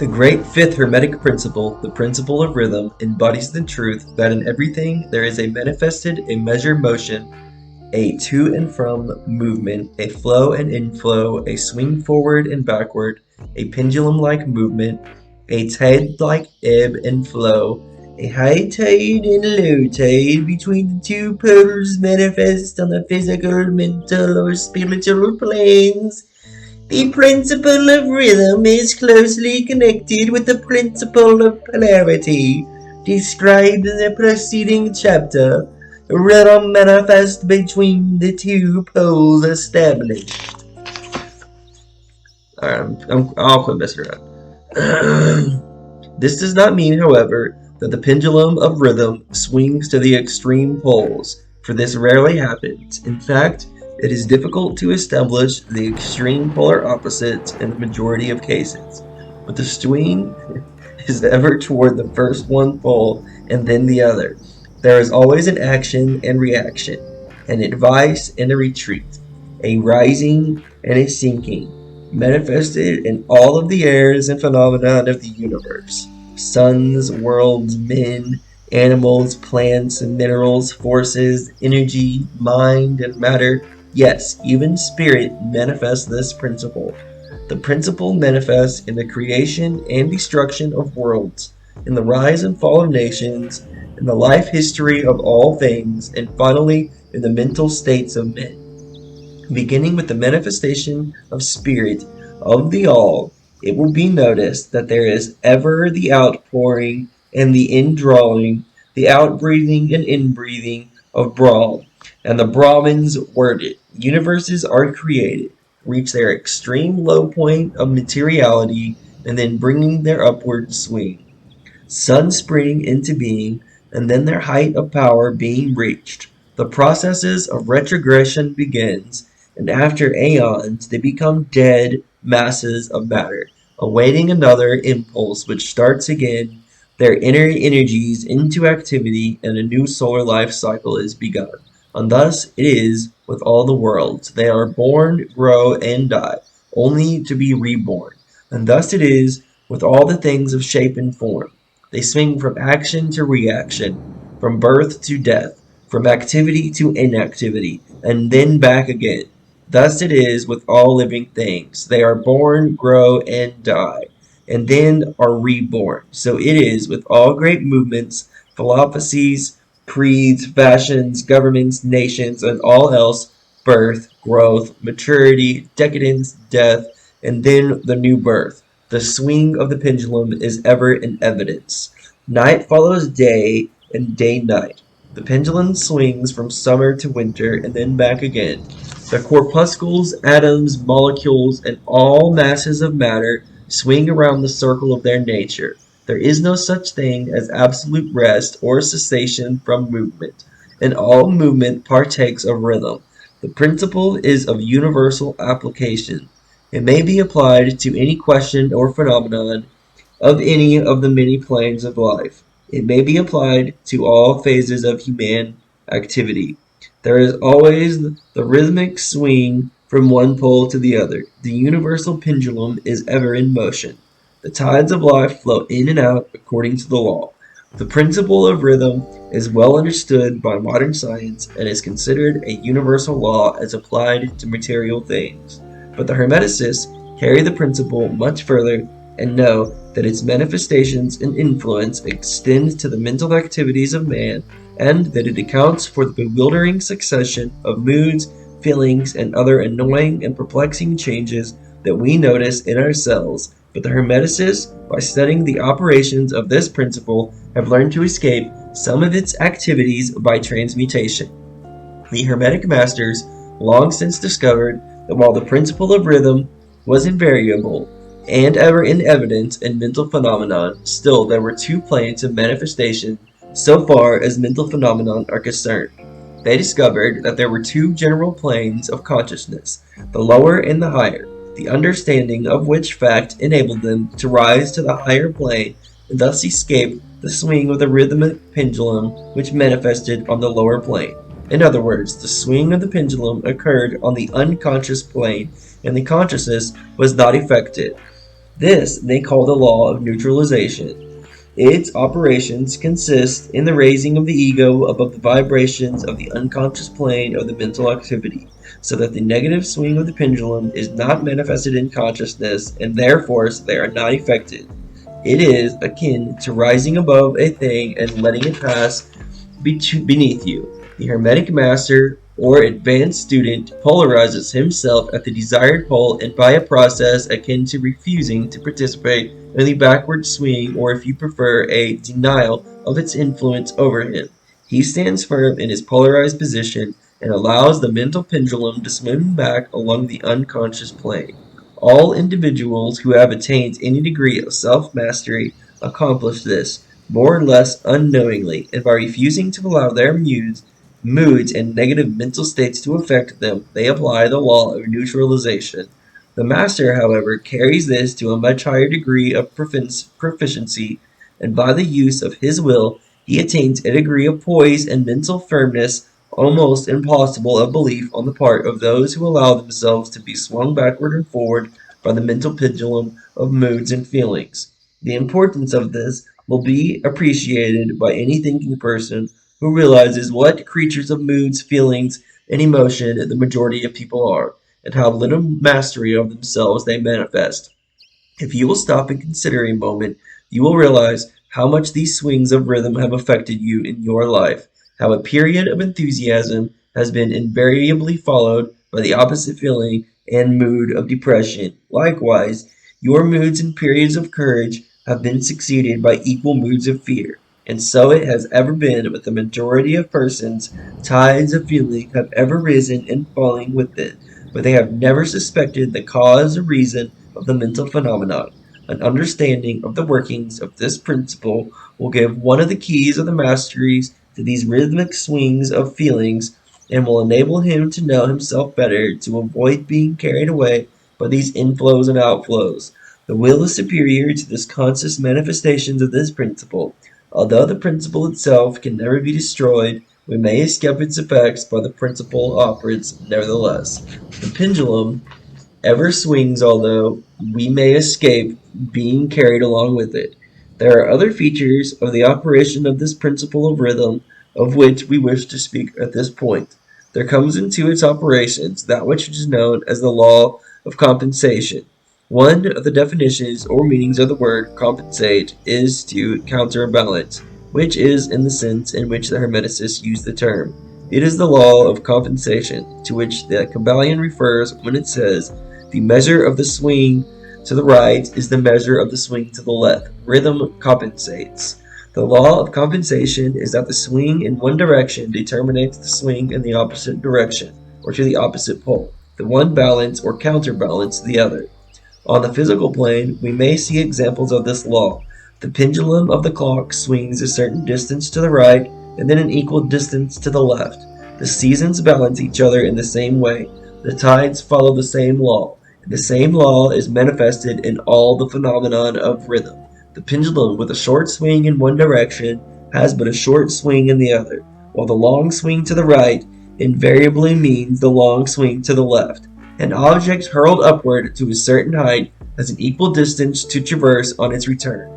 The great fifth Hermetic principle, the principle of rhythm, embodies the truth that in everything there is a manifested, a measured motion, a to and from movement, a flow and inflow, a swing forward and backward, a pendulum-like movement, a tide-like ebb and flow, a high tide and a low tide between the two poles manifest on the physical, mental, or spiritual planes. The principle of rhythm is closely connected with the principle of polarity, described in the preceding chapter. Rhythm manifests between the two poles established. I'll quit messing around. This does not mean, however, that the pendulum of rhythm swings to the extreme poles, for this rarely happens. In fact, it is difficult to establish the extreme polar opposites in the majority of cases, but the swing is ever toward the first one pole and then the other. There is always an action and reaction, an advice and a retreat, a rising and a sinking, manifested in all of the airs and phenomena of the universe. Suns, worlds, men, animals, plants, and minerals, forces, energy, mind, and matter. Yes, even spirit manifests this principle. The principle manifests in the creation and destruction of worlds, in the rise and fall of nations, in the life history of all things, and finally in the mental states of men. Beginning with the manifestation of spirit of the all, it will be noticed that there is ever the outpouring and the indrawing, the outbreathing and inbreathing of Brahm, and the Brahmins word it. Universes are created, reach their extreme low point of materiality, and then bringing their upward swing. Suns spring into being, and then their height of power being reached. The processes of retrogression begins, and after aeons they become dead masses of matter, awaiting another impulse which starts again their inner energies into activity, and a new solar life cycle is begun. And thus it is with all the worlds. They are born, grow, and die, only to be reborn. And thus it is with all the things of shape and form. They swing from action to reaction, from birth to death, from activity to inactivity, and then back again. Thus it is with all living things. They are born, grow, and die, and then are reborn. So it is with all great movements, philosophies, creeds, fashions, governments, nations, and all else: birth, growth, maturity, decadence, death, and then the new birth. The swing of the pendulum is ever in evidence. Night follows day, and day night. The pendulum swings from summer to winter, and then back again. The corpuscles, atoms, molecules, and all masses of matter swing around the circle of their nature. There is no such thing as absolute rest or cessation from movement, and all movement partakes of rhythm. The principle is of universal application. It may be applied to any question or phenomenon of any of the many planes of life. It may be applied to all phases of human activity. There is always the rhythmic swing from one pole to the other. The universal pendulum is ever in motion. The tides of life flow in and out according to the law. The principle of rhythm is well understood by modern science and is considered a universal law as applied to material things. But the Hermeticists carry the principle much further and know that its manifestations and influence extend to the mental activities of man, and that it accounts for the bewildering succession of moods, feelings, and other annoying and perplexing changes that we notice in ourselves. But the Hermeticists, by studying the operations of this principle, have learned to escape some of its activities by transmutation. The Hermetic masters long since discovered that while the principle of rhythm was invariable and ever in evidence in mental phenomenon, still there were two planes of manifestation so far as mental phenomena are concerned. They discovered that there were two general planes of consciousness, the lower and the higher, the understanding of which fact enabled them to rise to the higher plane and thus escape the swing of the rhythmic pendulum which manifested on the lower plane. In other words, the swing of the pendulum occurred on the unconscious plane, and the consciousness was not affected. This they call the law of neutralization. Its operations consist in the raising of the ego above the vibrations of the unconscious plane of the mental activity, so that the negative swing of the pendulum is not manifested in consciousness, and therefore they are not affected. It is akin to rising above a thing and letting it pass beneath you. The Hermetic Master or advanced student polarizes himself at the desired pole, and by a process akin to refusing to participate in the backward swing, or if you prefer, a denial of its influence over him. He stands firm in his polarized position and allows the mental pendulum to swim back along the unconscious plane. All individuals who have attained any degree of self-mastery accomplish this, more or less unknowingly, and by refusing to allow their moods and negative mental states to affect them, they apply the law of neutralization. The master, however, carries this to a much higher degree of proficiency, and by the use of his will, he attains a degree of poise and mental firmness almost impossible of belief on the part of those who allow themselves to be swung backward and forward by the mental pendulum of moods and feelings. The importance of this will be appreciated by any thinking person who realizes what creatures of moods, feelings, and emotion the majority of people are, and how little mastery of themselves they manifest. If you will stop and consider a moment, you will realize how much these swings of rhythm have affected you in your life, how a period of enthusiasm has been invariably followed by the opposite feeling and mood of depression. Likewise, your moods and periods of courage have been succeeded by equal moods of fear. And so it has ever been with the majority of persons. Tides of feeling have ever risen and fallen with it, but they have never suspected the cause or reason of the mental phenomenon. An understanding of the workings of this principle will give one of the keys of the masteries to these rhythmic swings of feelings, and will enable him to know himself better, to avoid being carried away by these inflows and outflows. The will is superior to the conscious manifestations of this principle. Although the principle itself can never be destroyed, we may escape its effects by the principle operates nevertheless. The pendulum ever swings, although we may escape being carried along with it. There are other features of the operation of this principle of rhythm of which we wish to speak at this point. There comes into its operations that which is known as the law of compensation. One of the definitions or meanings of the word compensate is to counterbalance, which is in the sense in which the Hermeticists use the term. It is the law of compensation to which the Kybalion refers when it says, the measure of the swing to the right is the measure of the swing to the left. Rhythm compensates. The law of compensation is that the swing in one direction determines the swing in the opposite direction, or to the opposite pole. The one balance or counterbalance the other. On the physical plane, we may see examples of this law. The pendulum of the clock swings a certain distance to the right, and then an equal distance to the left. The seasons balance each other in the same way. The tides follow the same law. The same law is manifested in all the phenomenon of rhythm. The pendulum with a short swing in one direction has but a short swing in the other, while the long swing to the right invariably means the long swing to the left. An object hurled upward to a certain height has an equal distance to traverse on its return.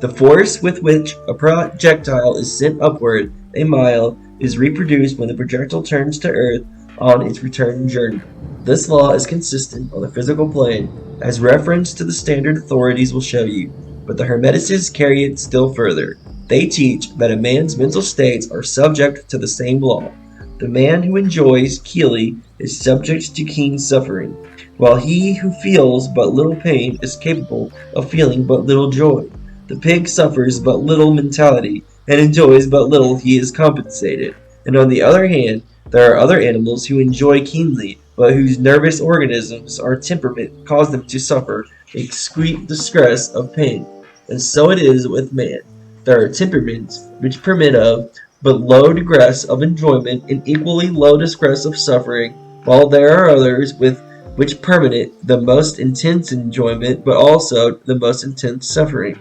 The force with which a projectile is sent upward a mile is reproduced when the projectile turns to earth on its return journey. This law is consistent on the physical plane, as reference to the standard authorities will show you, but the Hermeticists carry it still further. They teach that a man's mental states are subject to the same law. The man who enjoys Keely is subject to keen suffering, while he who feels but little pain is capable of feeling but little joy. The pig suffers but little mentality, and enjoys but little he is compensated. And on the other hand, there are other animals who enjoy keenly, but whose nervous organisms or temperament cause them to suffer exquisite distress of pain. And so it is with man. There are temperaments which permit of but low digress of enjoyment and equally low digress of suffering, while there are others with which permit the most intense enjoyment but also the most intense suffering.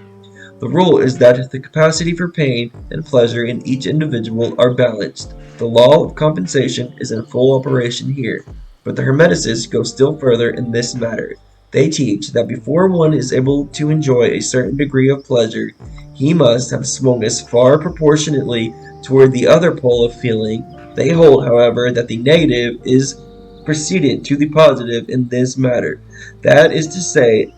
The rule is that the capacity for pain and pleasure in each individual are balanced. The law of compensation is in full operation here, but the Hermeticists go still further in this matter. They teach that before one is able to enjoy a certain degree of pleasure, he must have swung as far proportionately toward the other pole of feeling. They hold, however, that the negative is precedent to the positive in this matter. That is to say,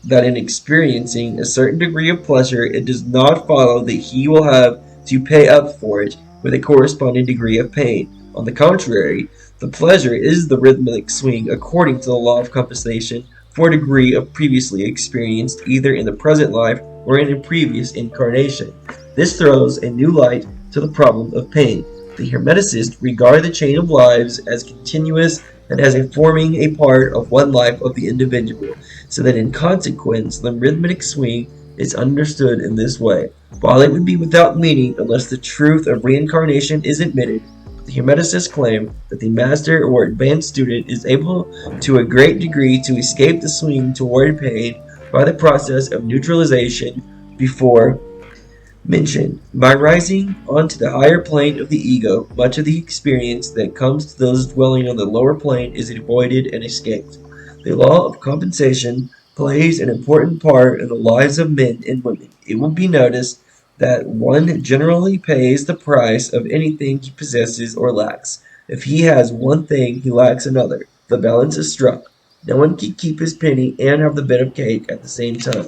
that in experiencing a certain degree of pleasure, it does not follow that he will have to pay up for it with a corresponding degree of pain. On the contrary, the pleasure is the rhythmic swing according to the law of compensation for a degree of previously experienced either in the present life or in a previous incarnation. This throws a new light to the problem of pain. The Hermeticists regard the chain of lives as continuous and as forming a part of one life of the individual, so that in consequence the rhythmic swing is understood in this way. While it would be without meaning unless the truth of reincarnation is admitted, the Hermeticists claim that the master or advanced student is able to a great degree to escape the swing toward pain by the process of neutralization before mentioned. By rising onto the higher plane of the ego, much of the experience that comes to those dwelling on the lower plane is avoided and escaped. The law of compensation plays an important part in the lives of men and women. It will be noticed that one generally pays the price of anything he possesses or lacks. If he has one thing, he lacks another. The balance is struck. No one can keep his penny and have the bit of cake at the same time.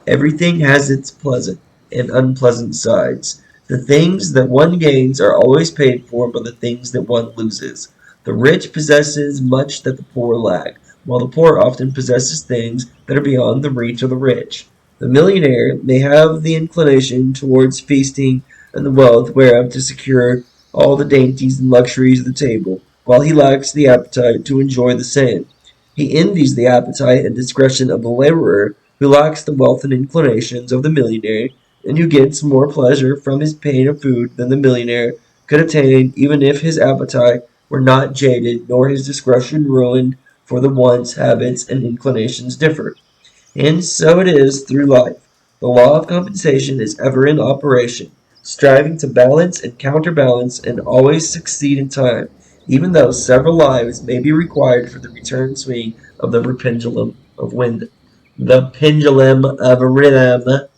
Everything has its pleasant and unpleasant sides. The things that one gains are always paid for by the things that one loses. The rich possesses much that the poor lack, while the poor often possesses things that are beyond the reach of the rich. The millionaire may have the inclination towards feasting and the wealth whereof to secure all the dainties and luxuries of the table, while he lacks the appetite to enjoy the same. He envies the appetite and discretion of the laborer who lacks the wealth and inclinations of the millionaire, and who gets more pleasure from his pain of food than the millionaire could attain even if his appetite were not jaded nor his discretion ruined, for the one's habits and inclinations differ. And so it is through life. The law of compensation is ever in operation, striving to balance and counterbalance and always succeed in time, even though several lives may be required for the return swing of the pendulum of wind. The pendulum of rhythm.